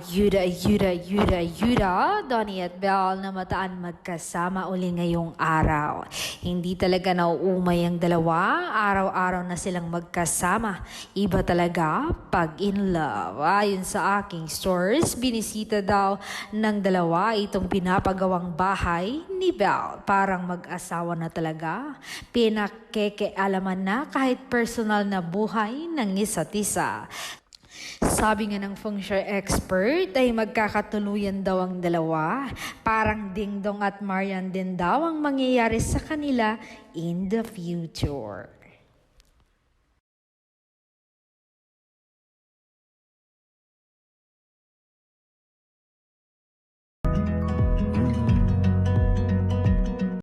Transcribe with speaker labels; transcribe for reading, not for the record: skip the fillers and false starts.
Speaker 1: Ayuda, Donnie at Belle na mataan magkasama uli ngayong araw. Hindi talaga nauumay ang dalawa, araw-araw na silang magkasama. Iba talaga pag in love. Ayon sa aking source, binisita daw ng dalawa itong pinapagawang bahay ni Belle. Parang mag-asawa na talaga. Pinakekealaman na kahit personal na buhay ng isa't isa. Sabi nga ng feng shui expert ay magkakatuluyan daw ang dalawa. Parang Dingdong at Marian din daw ang mangyayari sa kanila in the future.